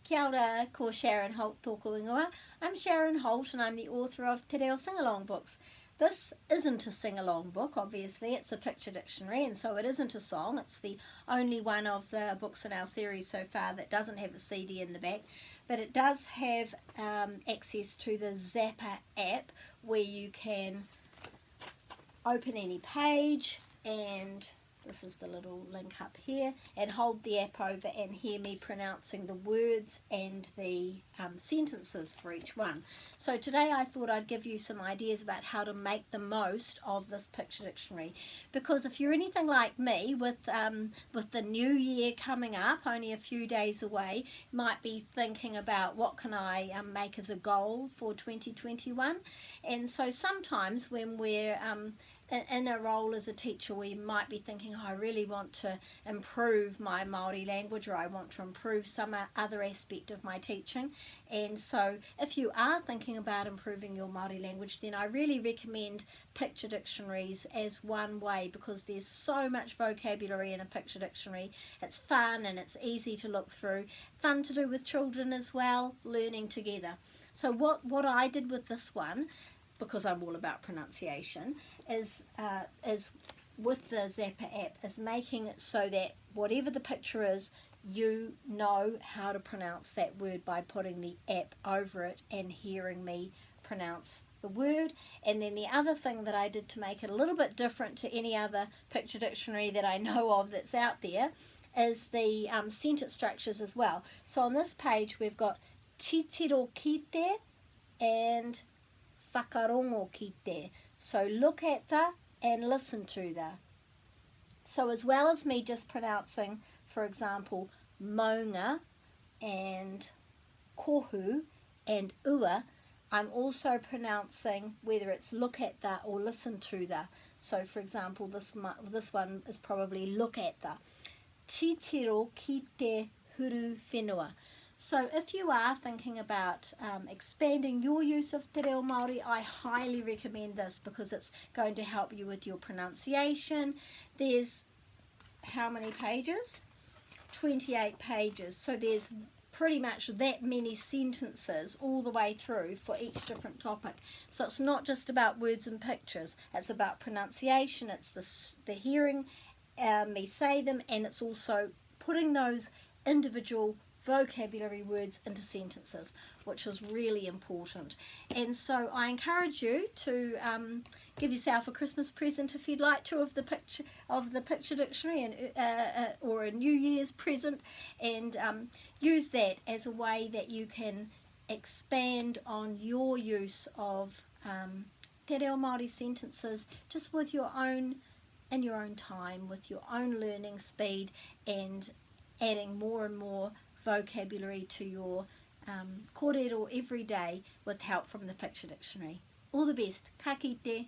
Kia ora, ko Sharon Holt tōku ingoa. I'm Sharon Holt and I'm the author of Te Reo Sing-Along books. This isn't a sing-along book, obviously, it's a picture dictionary, and so it isn't a song. It's the only one of the books in our series so far that doesn't have a CD in the back, but it does have access to the Zapper app where you can open any page, and this is the little link up here, and hold the app over and hear me pronouncing the words and the sentences for each one. So today I thought I'd give you some ideas about how to make the most of this picture dictionary, because if you're anything like me, with the new year coming up, only a few days away, you might be thinking about what can I make as a goal for 2021. And so sometimes when we're in a role as a teacher, we might be thinking, oh, I really want to improve my Māori language, or I want to improve some other aspect of my teaching. And so if you are thinking about improving your Māori language, then I really recommend picture dictionaries as one way, because there's so much vocabulary in a picture dictionary. It's fun and it's easy to look through, fun to do with children as well, learning together. So what I did with this one, because I'm all about pronunciation, is with the Zapper app, is making it so that whatever the picture is, you know how to pronounce that word by putting the app over it and hearing me pronounce the word. And then the other thing that I did to make it a little bit different to any other picture dictionary that I know of that's out there is the sentence structures as well. So on this page we've got titiro kite and whakarongo kite. So look at the and listen to the. So as well as me just pronouncing, for example, maunga and kohu and ua, I'm also pronouncing whether it's look at the or listen to the. So for example, this one is probably look at the. Titiro ki te huru whenua. So if you are thinking about expanding your use of Te Reo Māori, I highly recommend this, because it's going to help you with your pronunciation. There's how many pages? 28 pages. So there's pretty much that many sentences all the way through for each different topic. So it's not just about words and pictures. It's about pronunciation. It's the hearing me say them, and it's also putting those individual vocabulary words into sentences, which is really important. And so I encourage you to give yourself a Christmas present, if you'd like to, of the picture dictionary, and or a New Year's present, and use that as a way that you can expand on your use of Te Reo Māori sentences, just with your own, in your own time, with your own learning speed, and adding more and more vocabulary to your kōrero every day with help from the picture dictionary. All the best. Ka kite.